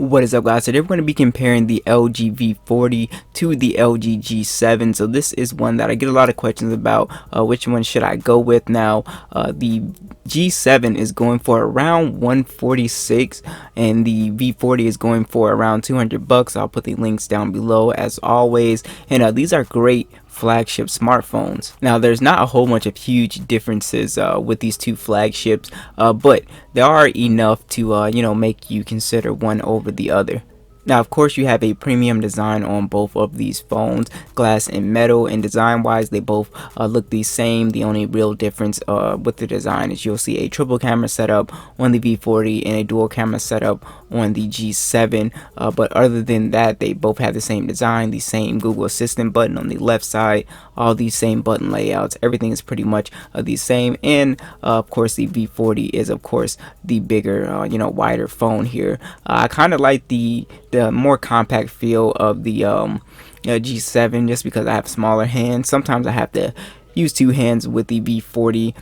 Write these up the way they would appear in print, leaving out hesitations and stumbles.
What is up, guys? Today we're going to be comparing the LG V40 to the LG G7. So this is one that I get a lot of questions about. Which one should I go with now? The G7 is going for around 146 and the V40 is going for around 200 bucks. I'll put the links down below as always. And these are great flagship smartphones. Now there's not a whole bunch of huge differences with these two flagships, but there are enough to make you consider one over the other. Now, of course, you have a premium design on both of these phones, glass and metal, and design-wise, they both look the same. The only real difference with the design is you'll see a triple camera setup on the V40 and a dual camera setup on the G7. But other than that, they both have the same design, the same Google Assistant button on the left side, all these same button layouts. Everything is pretty much the same. And of course, the V40 is, of course, the bigger, wider phone here. I kind of like the more compact feel of the G7 just because I have smaller hands. Sometimes I have to use two hands with the V40,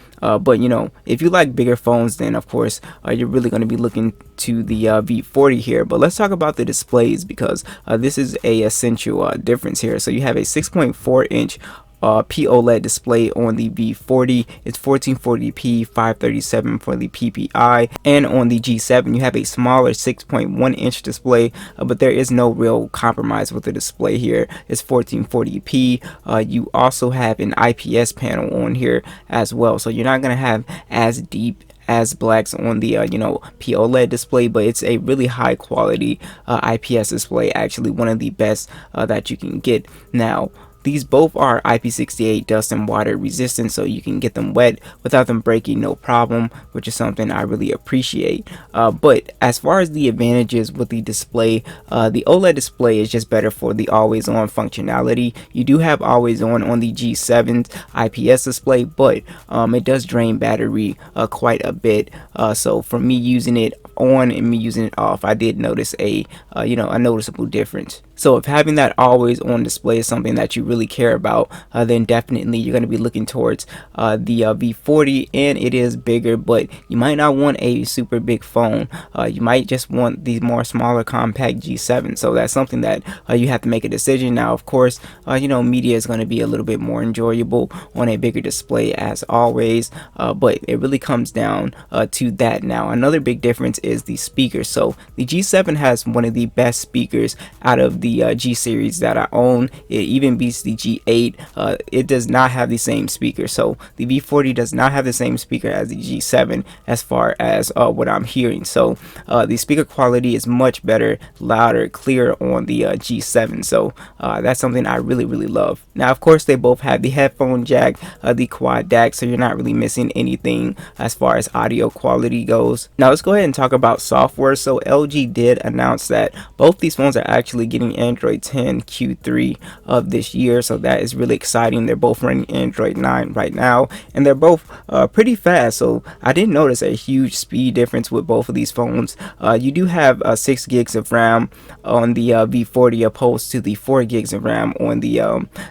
but if you like bigger phones, then of course you're really going to be looking to the V40 here. But let's talk about the displays because this is a essential difference here. So you have a 6.4-inch POLED display on the V40. It's 1440p 537 for the PPI, and on the G7 you have a smaller 6.1-inch display, but there is no real compromise with the display here. It's 1440p. You also have an IPS panel on here as well, so you're not going to have as deep as blacks on the POLED display, but it's a really high quality IPS display, actually one of the best that you can get. Now these both are IP68 dust and water resistant, so you can get them wet without them breaking, no problem, which is something I really appreciate. But as far as the advantages with the display, the OLED display is just better for the always on functionality. You do have always on the G7's IPS display, but it does drain battery quite a bit. So for me using it on and me using it off, I did notice a noticeable difference. So if having that always on display is something that you really care about, then definitely you're going to be looking towards the V40, and it is bigger, but you might not want a super big phone. You might just want the more smaller compact G7. So that's something that you have to make a decision. Now, of course, media is going to be a little bit more enjoyable on a bigger display as always, but it really comes down to that. Now, another big difference is the speaker. So the G7 has one of the best speakers out of the G series that I own. It even beats the G8. It does not have the same speaker, so the V40 does not have the same speaker as the G7 as far as what I'm hearing. So the speaker quality is much better, louder, clearer on the G7. So that's something I really love. Now, of course, they both have the headphone jack, the quad DAC, so you're not really missing anything as far as audio quality goes. Now let's go ahead and talk about software. So LG did announce that both these phones are actually getting Android 10 Q3 of this year, so that is really exciting. They're both running Android 9 right now, and they're both pretty fast. So I didn't notice a huge speed difference with both of these phones. You do have 6 gigs of RAM on the V40 opposed to the 4 gigs of RAM on the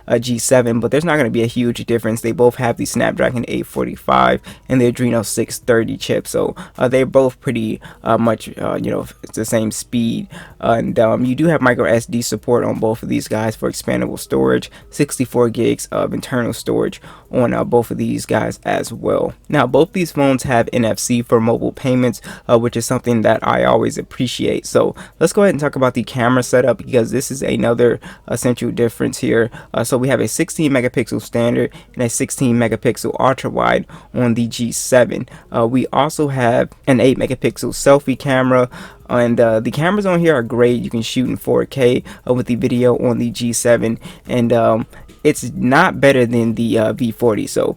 G7, but there's not going to be a huge difference. They both have the Snapdragon 845 and the Adreno 630 chip, so they're both pretty much it's the same speed. And you do have micro SD support on both of these guys for expandable storage, 64 gigs of internal storage on both of these guys as well. Now both these phones have NFC for mobile payments, which is something that I always appreciate. So let's go ahead and talk about the camera setup because this is another essential difference here. So we have a 16 megapixel standard and a 16 megapixel ultra wide on the G7. We also have an 8 megapixel selfie camera, and the cameras on here are great. You can shoot in 4K with the video on the G7, and it's not better than the V40. So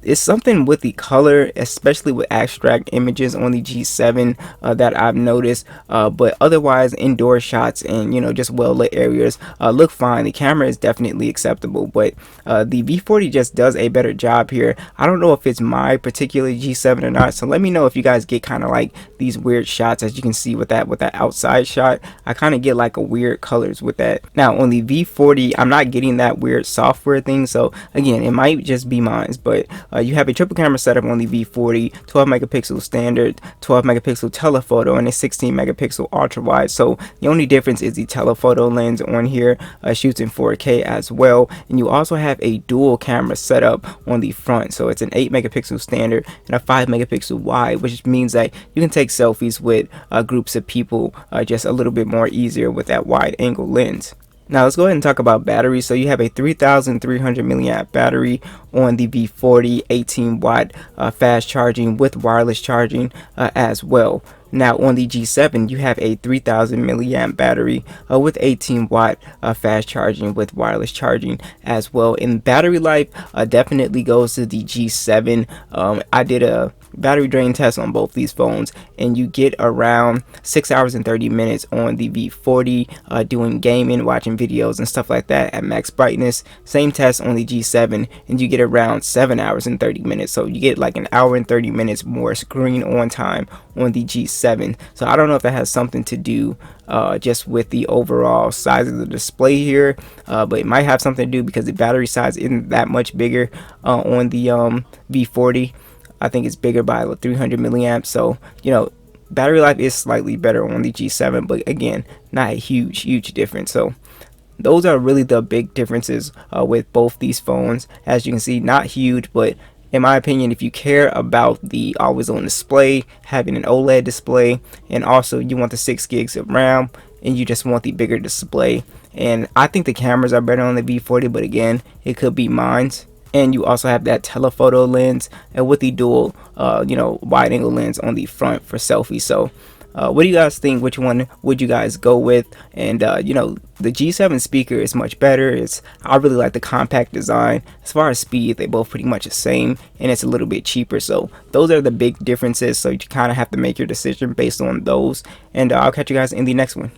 it's something with the color, especially with abstract images on the G7 that I've noticed, but otherwise indoor shots and just well lit areas look fine. The camera is definitely acceptable, but the V40 just does a better job here. I don't know if it's my particular G7 or not, so let me know if you guys get kind of like these weird shots. As you can see with that outside shot, I kind of get like a weird colors with that. Now on the V40, I'm not getting that weird software thing, so again, it might just be mine. But you have a triple camera setup on the V40, 12 megapixel standard, 12 megapixel telephoto, and a 16 megapixel ultra wide. So the only difference is the telephoto lens on here shoots in 4K as well. And you also have a dual camera setup on the front, so it's an 8 megapixel standard and a 5 megapixel wide, which means that you can take selfies with groups of people just a little bit more easier with that wide angle lens. Now let's go ahead and talk about battery. So you have a 3,300 milliamp battery on the V40, 18 watt fast charging with wireless charging as well. Now on the G7 you have a 3,000 milliamp battery with 18 watt fast charging with wireless charging as well. And battery life definitely goes to the G7. I did a battery drain test on both these phones, and you get around 6 hours and 30 minutes on the V40 doing gaming, watching videos and stuff like that at max brightness. Same test on the G7 and you get around 7 hours and 30 minutes, so you get like an hour and 30 minutes more screen on time on the G7. So I don't know if that has something to do just with the overall size of the display here, but it might have something to do because the battery size isn't that much bigger on the V40. I think it's bigger by 300 milliamps, so you know, battery life is slightly better on the G7, but again, not a huge difference. So those are really the big differences with both these phones. As you can see, not huge, but in my opinion, if you care about the always on display, having an OLED display, and also you want the 6 gigs of RAM and you just want the bigger display, and I think the cameras are better on the V40, but again, it could be mine's. And you also have that telephoto lens and with the dual wide angle lens on the front for selfies. So what do you guys think? Which one would you guys go with? And the G7 speaker is much better. I really like the compact design. As far as speed, they both pretty much the same, and it's a little bit cheaper. So those are the big differences, so you kind of have to make your decision based on those. And I'll catch you guys in the next one.